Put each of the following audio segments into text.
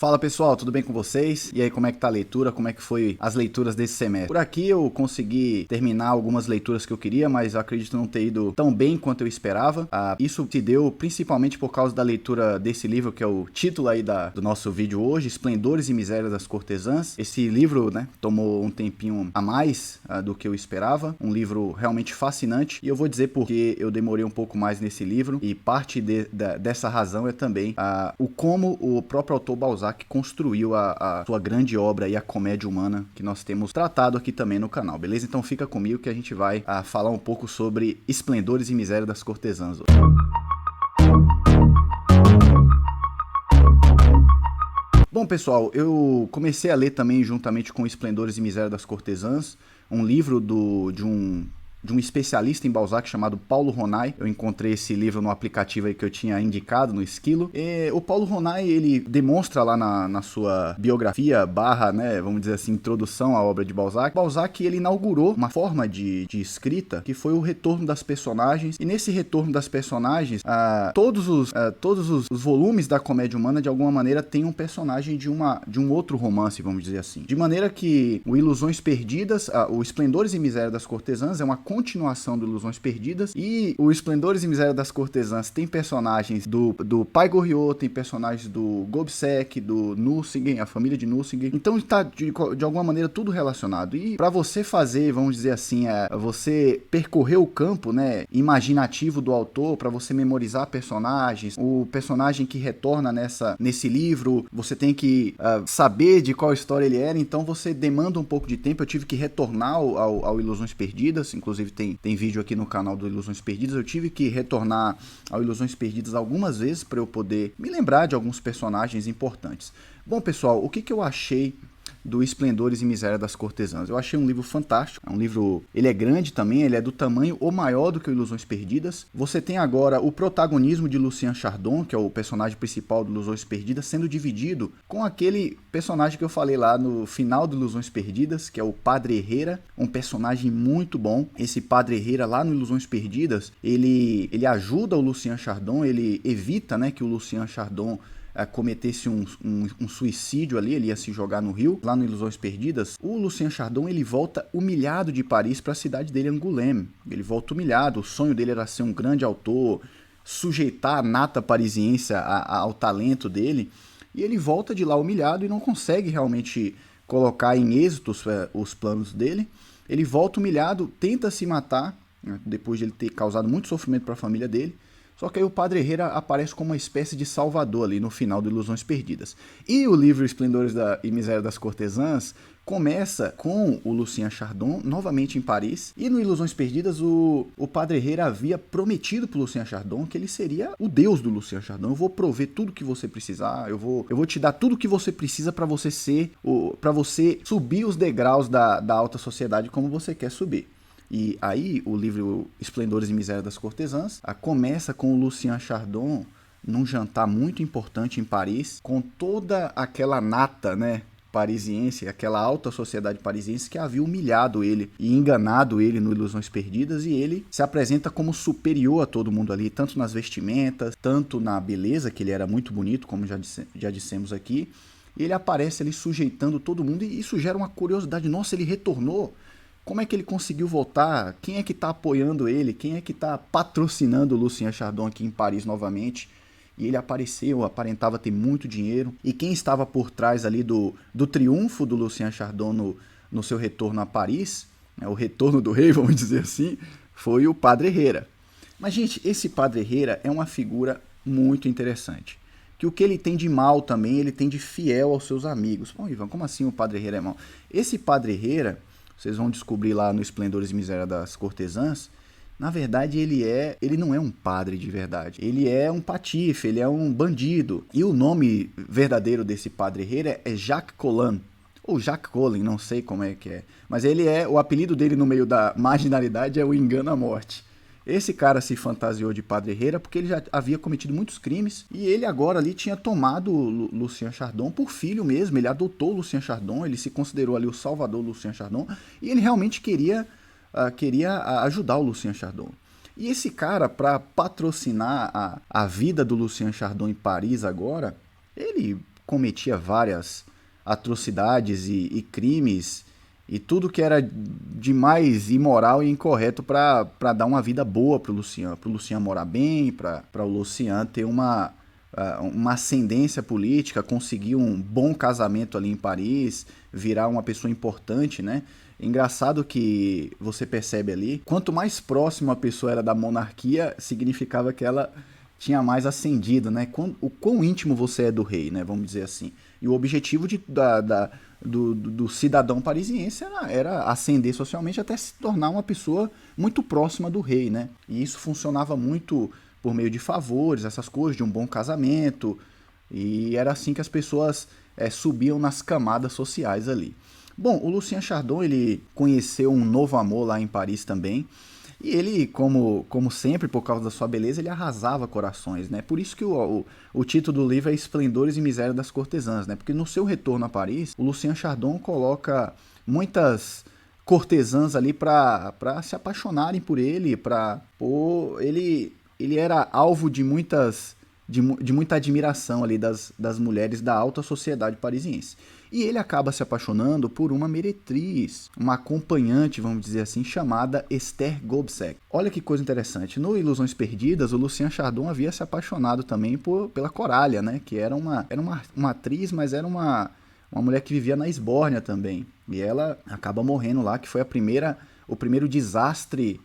Fala pessoal, tudo bem com vocês? E aí, como é que tá a leitura? Como é que foi as leituras desse semestre? Por aqui eu consegui terminar algumas leituras que eu queria, mas eu acredito não ter ido tão bem quanto eu esperava. Isso se deu principalmente por causa da leitura desse livro, que é o título aí do nosso vídeo hoje, Esplendores e Misérias das Cortesãs. Esse livro, né, tomou um tempinho a mais do que eu esperava. Um livro realmente fascinante. E eu vou dizer porque eu demorei um pouco mais nesse livro. E parte dessa razão é também o como o próprio autor Balzac que construiu a sua grande obra e a comédia humana que nós temos tratado aqui também no canal, beleza? Então fica comigo que a gente vai falar um pouco sobre Esplendores e Misérias das Cortesãs hoje. Bom pessoal, eu comecei a ler também juntamente com Esplendores e Misérias das Cortesãs, um livro de um especialista em Balzac chamado Paulo Ronay. Eu encontrei esse livro no aplicativo aí que eu tinha indicado, no Esquilo. E o Paulo Ronay, ele demonstra lá na sua biografia, né, vamos dizer assim, introdução à obra de Balzac. Balzac, ele inaugurou uma forma de escrita que foi o retorno das personagens. E nesse retorno das personagens, todos os volumes da comédia humana, de alguma maneira, tem um personagem de um outro romance, vamos dizer assim. De maneira que o Ilusões Perdidas, o Esplendores e Misérias das Cortesãs é uma continuação do Ilusões Perdidas, e o Esplendores e Misérias das Cortesãs tem personagens do Pai Goriot, tem personagens do Gobseck, do Nucingen, a família de Nucingen, então está de alguma maneira tudo relacionado. E para você fazer, vamos dizer assim, você percorrer o campo, né, imaginativo do autor, para você memorizar personagens, o personagem que retorna nesse livro, você tem que saber de qual história ele era, então você demanda um pouco de tempo. Eu tive que retornar ao Ilusões Perdidas, inclusive tem vídeo aqui no canal do Ilusões Perdidas. Eu tive que retornar ao Ilusões Perdidas algumas vezes para eu poder me lembrar de alguns personagens importantes. Bom pessoal, o que eu achei do Esplendores e Misérias das Cortesãs? Eu achei um livro fantástico, é um livro, ele é grande também, ele é do tamanho ou maior do que o Ilusões Perdidas. Você tem agora o protagonismo de Lucien Chardon, que é o personagem principal do Ilusões Perdidas, sendo dividido com aquele personagem que eu falei lá no final do Ilusões Perdidas, que é o Padre Herrera, um personagem muito bom. Esse Padre Herrera lá no Ilusões Perdidas, ele ajuda o Lucien Chardon, ele evita, né, que o Lucien Chardon cometesse um suicídio ali, ele ia se jogar no rio, lá no Ilusões Perdidas. O Lucien Chardon, ele volta humilhado de Paris para a cidade dele, Angoulême. Ele volta humilhado, o sonho dele era ser um grande autor, sujeitar a nata parisiense ao talento dele, e ele volta de lá humilhado e não consegue realmente colocar em êxito os planos dele. Ele volta humilhado, tenta se matar, né, depois de ele ter causado muito sofrimento para a família dele. Só que aí o Padre Herrera aparece como uma espécie de salvador ali no final do Ilusões Perdidas. E o livro Esplendores e Misérias das Cortesãs começa com o Lucien Chardon novamente em Paris. E no Ilusões Perdidas o Padre Herrera havia prometido para o Lucien Chardon que ele seria o deus do Lucien Chardon. Eu vou prover tudo que você precisar, eu vou te dar tudo que você precisa para você subir os degraus da alta sociedade como você quer subir. E aí o livro Esplendores e Misérias das Cortesãs começa com o Lucien Chardon num jantar muito importante em Paris, com toda aquela nata, né, parisiense, aquela alta sociedade parisiense que havia humilhado ele e enganado ele no Ilusões Perdidas, e ele se apresenta como superior a todo mundo ali, tanto nas vestimentas, tanto na beleza, que ele era muito bonito, como já dissemos aqui. E ele aparece ali sujeitando todo mundo, e isso gera uma curiosidade. Nossa, ele retornou? Como é que ele conseguiu voltar? Quem é que está apoiando ele? Quem é que está patrocinando o Lucien Chardon aqui em Paris novamente? E ele apareceu, aparentava ter muito dinheiro. E quem estava por trás ali do triunfo do Lucien Chardon no seu retorno a Paris, né, o retorno do rei, vamos dizer assim, foi o Padre Herrera. Mas, gente, esse Padre Herrera é uma figura muito interessante. Que o que ele tem de mal também, ele tem de fiel aos seus amigos. Bom, Ivan, como assim o Padre Herrera é mal? Esse Padre Herrera, vocês vão descobrir lá no Esplendores e Misérias das Cortesãs, na verdade ele não é um padre de verdade. Ele é um patife, ele é um bandido. E o nome verdadeiro desse Padre Herrera é Jacques Collin, ou Jacques Collin, não sei como é que é. Mas o apelido dele no meio da marginalidade é o Engano à Morte. Esse cara se fantasiou de Padre Herrera porque ele já havia cometido muitos crimes, e ele agora ali tinha tomado o Lucien Chardon por filho mesmo. Ele adotou o Lucien Chardon, ele se considerou ali o salvador do Lucien Chardon, e ele realmente queria ajudar o Lucien Chardon. E esse cara, para patrocinar a vida do Lucien Chardon em Paris agora, ele cometia várias atrocidades e crimes e tudo que era de mais imoral e incorreto para dar uma vida boa pro Lucian morar bem, para o Lucian ter uma ascendência política, conseguir um bom casamento ali em Paris, virar uma pessoa importante, né? Engraçado que você percebe ali, quanto mais próximo a pessoa era da monarquia, significava que ela tinha mais ascendido, né? O quão íntimo você é do rei, né? Vamos dizer assim. E o objetivo do cidadão parisiense era ascender socialmente até se tornar uma pessoa muito próxima do rei, né? E isso funcionava muito por meio de favores, essas coisas, de um bom casamento, e era assim que as pessoas subiam nas camadas sociais ali. Bom, o Lucien Chardon, ele conheceu um novo amor lá em Paris também, e ele, como sempre, por causa da sua beleza, ele arrasava corações, né? Por isso que o título do livro é Esplendores e Miséria das Cortesãs, né? Porque no seu retorno a Paris, o Lucien Chardon coloca muitas cortesãs ali para se apaixonarem por ele, ele era alvo de muita admiração ali das mulheres da alta sociedade parisiense. E ele acaba se apaixonando por uma meretriz, uma acompanhante, vamos dizer assim, chamada Esther Gobseck. Olha que coisa interessante. No Ilusões Perdidas, o Lucien Chardon havia se apaixonado também pela Coralia, né? Que era uma atriz, mas era uma mulher que vivia na Esbórnia também. E ela acaba morrendo lá, que foi o primeiro desastre,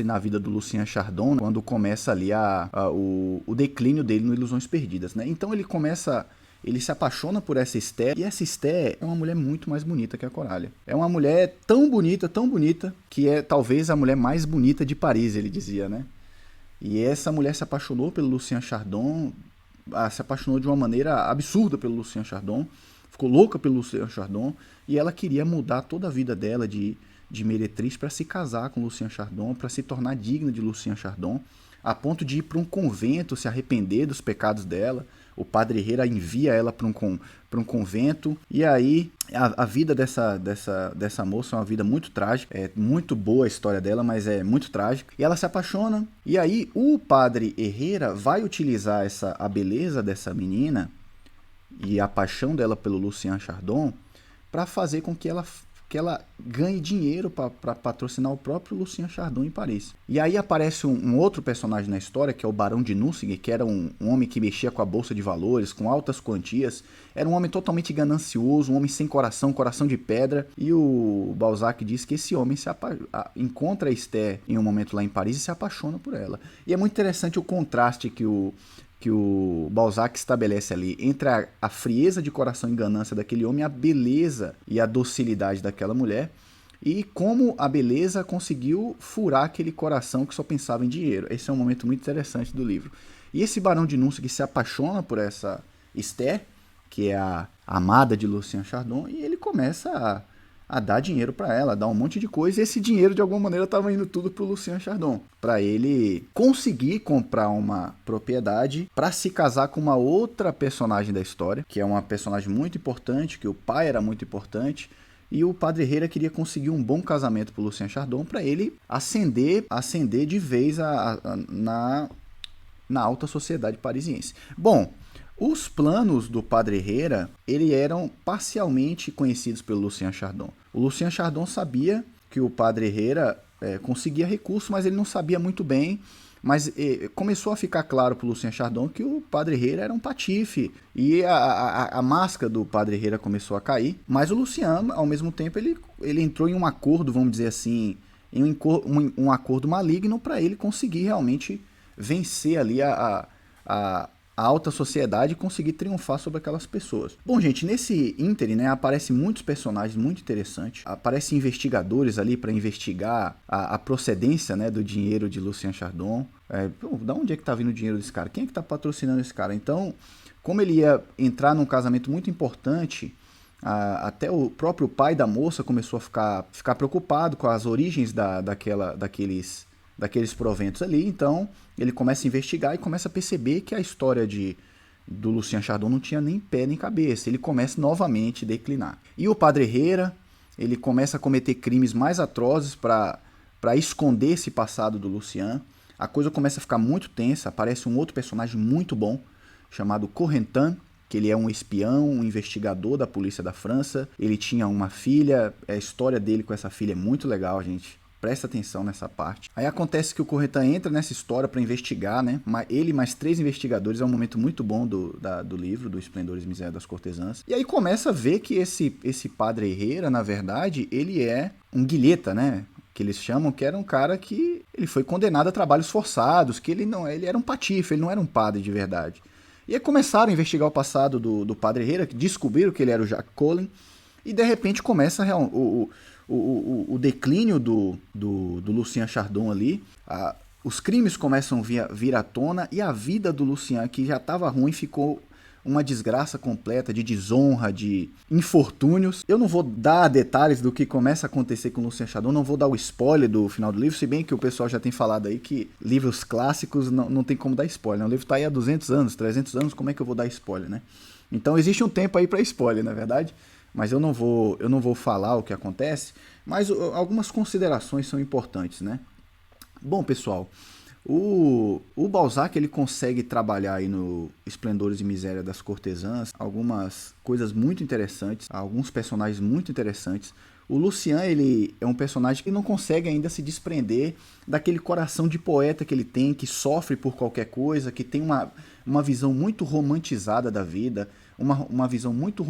na vida do Lucien Chardon, quando começa ali o declínio dele no Ilusões Perdidas, né? Então ele se apaixona por essa Esther, e essa Esther é uma mulher muito mais bonita que a Coralia. É uma mulher tão bonita, que é talvez a mulher mais bonita de Paris, ele dizia, né? E essa mulher se apaixonou pelo Lucien Chardon, se apaixonou de uma maneira absurda pelo Lucien Chardon, ficou louca pelo Lucien Chardon, e ela queria mudar toda a vida dela de meretriz para se casar com Lucien Chardon, para se tornar digna de Lucien Chardon, a ponto de ir para um convento, se arrepender dos pecados dela. O padre Herrera envia ela para um convento, e aí a vida dessa moça é uma vida muito trágica, é muito boa a história dela, mas é muito trágica, e ela se apaixona, e aí o padre Herrera vai utilizar a beleza dessa menina e a paixão dela pelo Lucien Chardon para fazer com que ela ganhe dinheiro para patrocinar o próprio Lucien Chardon em Paris. E aí aparece um outro personagem na história, que é o Barão de Nucingen, que era um homem que mexia com a bolsa de valores, com altas quantias. Era um homem totalmente ganancioso, um homem sem coração de pedra. E o Balzac diz que esse homem encontra a Esther em um momento lá em Paris e se apaixona por ela. E é muito interessante o contraste que o Balzac estabelece ali entre a frieza de coração e ganância daquele homem, a beleza e a docilidade daquela mulher, e como a beleza conseguiu furar aquele coração que só pensava em dinheiro. Esse é um momento muito interessante do livro. E esse Barão de Nucingen que se apaixona por essa Esther, que é a amada de Lucien Chardon, e ele começa a dar dinheiro para ela, a dar um monte de coisa, e esse dinheiro de alguma maneira estava indo tudo pro Lucien Chardon, para ele conseguir comprar uma propriedade para se casar com uma outra personagem da história, que é uma personagem muito importante, que o pai era muito importante, e o padre Herrera queria conseguir um bom casamento pro Lucien Chardon para ele ascender de vez na alta sociedade parisiense. Bom, os planos do padre Herrera, eram parcialmente conhecidos pelo Lucien Chardon. O Lucien Chardon sabia que o padre Herrera conseguia recursos, mas ele não sabia muito bem. Mas começou a ficar claro para o Lucien Chardon que o padre Herrera era um patife. E a máscara do padre Herrera começou a cair. Mas o Lucien, ao mesmo tempo, ele entrou em um acordo, vamos dizer assim, em um acordo maligno para ele conseguir realmente vencer ali a alta sociedade e conseguir triunfar sobre aquelas pessoas. Bom, gente, nesse ínterim, né, aparecem muitos personagens muito interessantes. Aparecem investigadores ali para investigar a procedência, né, do dinheiro de Lucien Chardon. Da onde é que tá vindo o dinheiro desse cara? Quem é que tá patrocinando esse cara? Então, como ele ia entrar num casamento muito importante, até o próprio pai da moça começou a ficar preocupado com as origens daqueles proventos ali. Então ele começa a investigar e começa a perceber que a história do Lucien Chardon não tinha nem pé nem cabeça. Ele começa novamente a declinar. E o padre Herrera, ele começa a cometer crimes mais atrozes para esconder esse passado do Lucien. A coisa começa a ficar muito tensa, aparece um outro personagem muito bom, chamado Corentin, que ele é um espião, um investigador da polícia da França. Ele tinha uma filha, a história dele com essa filha é muito legal, gente. Presta atenção nessa parte. Aí acontece que o Corretan entra nessa história para investigar, né? Ele mais 3 investigadores, é um momento muito bom do livro, do Esplendores e Miséria das Cortesãs. E aí começa a ver que esse Padre Herrera, na verdade, ele é um guilheta, né? Que eles chamam, que era um cara que ele foi condenado a trabalhos forçados, que ele era um patife, ele não era um padre de verdade. E aí começaram a investigar o passado do Padre Herrera, que descobriram que ele era o Jacques Collin, e de repente começa o declínio do Lucien Chardon ali, os crimes começam a vir à tona, e a vida do Lucien, que já estava ruim, ficou uma desgraça completa, de desonra, de infortúnios. Eu não vou dar detalhes do que começa a acontecer com o Lucien Chardon, não vou dar o spoiler do final do livro, se bem que o pessoal já tem falado aí que livros clássicos não tem como dar spoiler, né? O livro está aí há 200 anos, 300 anos, como é que eu vou dar spoiler, né? Então existe um tempo aí para spoiler, na verdade, mas eu não vou falar o que acontece, mas algumas considerações são importantes, né? Bom, pessoal, o Balzac ele consegue trabalhar aí no Esplendores e Miséria das Cortesãs algumas coisas muito interessantes, alguns personagens muito interessantes. O Lucien, ele é um personagem que não consegue ainda se desprender daquele coração de poeta que ele tem, que sofre por qualquer coisa, que tem uma visão muito romantizada da vida, uma visão muito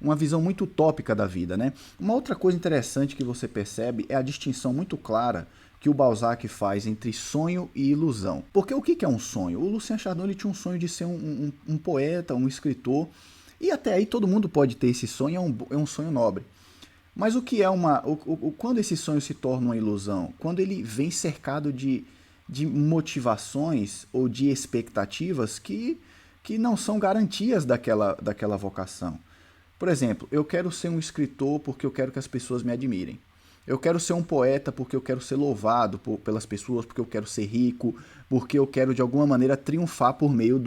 uma visão muito utópica da vida, né? Uma outra coisa interessante que você percebe é a distinção muito clara que o Balzac faz entre sonho e ilusão. Porque o que é um sonho? O Lucien Chardon ele tinha um sonho de ser um poeta, um escritor, e até aí todo mundo pode ter esse sonho, é um sonho nobre. Mas o que é quando esse sonho se torna uma ilusão? Quando ele vem cercado de motivações ou de expectativas que não são garantias daquela vocação. Por exemplo, eu quero ser um escritor porque eu quero que as pessoas me admirem. Eu quero ser um poeta porque eu quero ser louvado pelas pessoas, porque eu quero ser rico, porque eu quero de alguma maneira triunfar por meio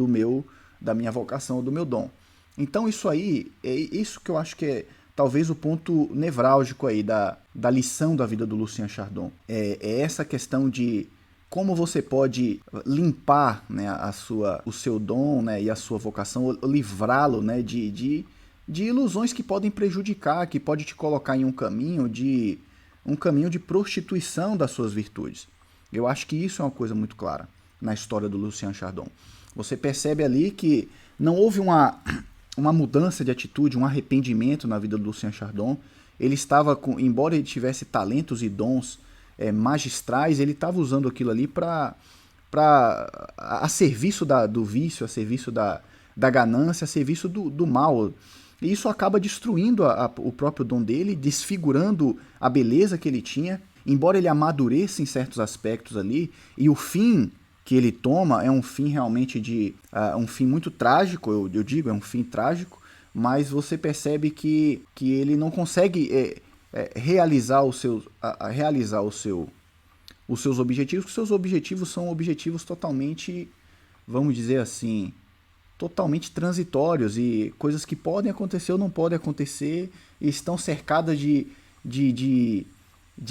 da minha vocação, do meu dom. Então isso aí, é isso que eu acho que é talvez o ponto nevrálgico aí da lição da vida do Lucien Chardon. É essa questão de como você pode limpar, né, o seu dom, né, e a sua vocação, livrá-lo, né, de ilusões que podem prejudicar, que pode te colocar em um caminho de prostituição das suas virtudes. Eu acho que isso é uma coisa muito clara na história do Lucien Chardon. Você percebe ali que não houve uma mudança de atitude, um arrependimento na vida do Lucien Chardon. Ele estava, embora ele tivesse talentos e dons magistrais, ele estava usando aquilo ali a serviço do vício, a serviço da ganância, a serviço do mal. E isso acaba destruindo o próprio dom dele, desfigurando a beleza que ele tinha, embora ele amadureça em certos aspectos ali, e o fim que ele toma é um fim realmente um fim muito trágico, eu digo, é um fim trágico, mas você percebe que ele não consegue realizar os seus objetivos, porque os seus objetivos são objetivos totalmente, vamos dizer assim, totalmente transitórios e coisas que podem acontecer ou não podem acontecer e estão cercadas de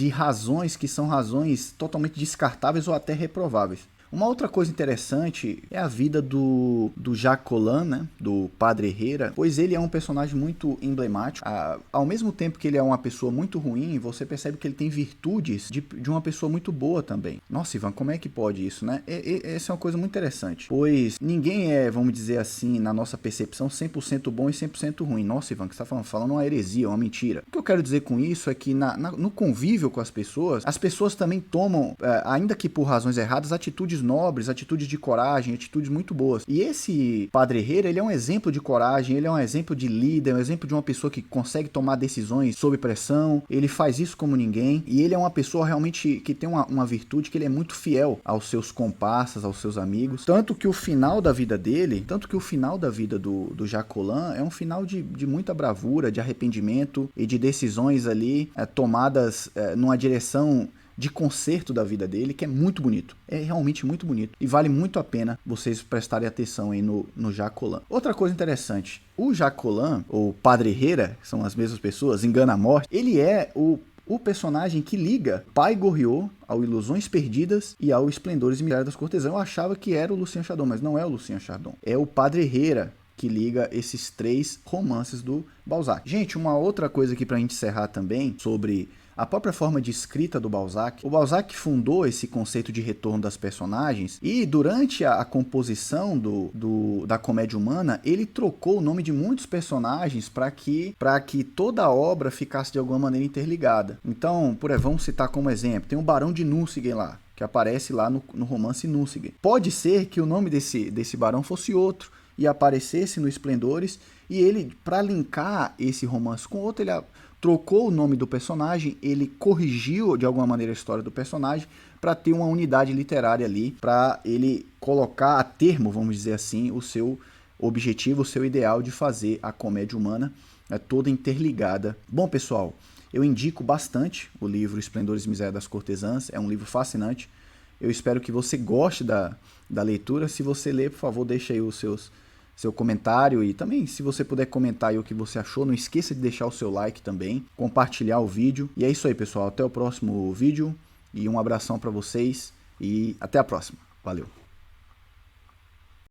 razões que são razões totalmente descartáveis ou até reprováveis. Uma outra coisa interessante é a vida do Jacques Collin, né, do Padre Herrera, pois ele é um personagem muito emblemático. Ao mesmo tempo que ele é uma pessoa muito ruim, você percebe que ele tem virtudes de uma pessoa muito boa também. Nossa, Ivan, como é que pode isso, né? Essa é uma coisa muito interessante, pois ninguém é, vamos dizer assim, na nossa percepção, 100% bom e 100% ruim. Nossa, Ivan, que você está falando uma heresia, uma mentira. O que eu quero dizer com isso é que no convívio com as pessoas também tomam, ainda que por razões erradas, atitudes nobres, atitudes de coragem, atitudes muito boas. E esse Padre Herrera, ele é um exemplo de coragem, ele é um exemplo de líder, um exemplo de uma pessoa que consegue tomar decisões sob pressão, ele faz isso como ninguém, e ele é uma pessoa realmente que tem uma virtude, que ele é muito fiel aos seus comparsas, aos seus amigos, tanto que o final da vida do Jacques Collin é um final de muita bravura, de arrependimento e de decisões ali tomadas numa direção de conserto da vida dele, que é muito bonito. É realmente muito bonito. E vale muito a pena vocês prestarem atenção aí no Jacques Collin. Outra coisa interessante, o Jacques Collin, ou Padre Herrera, que são as mesmas pessoas, Engana a Morte, ele é o personagem que liga Pai Goriot ao Ilusões Perdidas e ao Esplendores e Miséria das Cortesãs. Eu achava que era o Lucien Chardon, mas não é o Lucien Chardon. É o Padre Herrera que liga esses 3 romances do Balzac. Gente, uma outra coisa aqui pra gente encerrar também, sobre a própria forma de escrita do Balzac. O Balzac fundou esse conceito de retorno das personagens e durante a composição da comédia humana, ele trocou o nome de muitos personagens para que toda a obra ficasse de alguma maneira interligada. Então, vamos citar como exemplo, tem o Barão de Nucingen lá, que aparece lá no romance Nucingen. Pode ser que o nome desse barão fosse outro e aparecesse no Esplendores, e ele, para linkar esse romance com outro, ele trocou o nome do personagem, ele corrigiu de alguma maneira a história do personagem para ter uma unidade literária ali, para ele colocar a termo, vamos dizer assim, o seu objetivo, o seu ideal de fazer a comédia humana toda interligada. Bom, pessoal, eu indico bastante o livro Esplendores e Miséria das Cortesãs, é um livro fascinante. Eu espero que você goste da leitura. Se você ler, por favor, deixa aí seu comentário, e também, se você puder comentar aí o que você achou, não esqueça de deixar o seu like também, compartilhar o vídeo. E é isso aí, pessoal. Até o próximo vídeo e um abração para vocês e até a próxima. Valeu!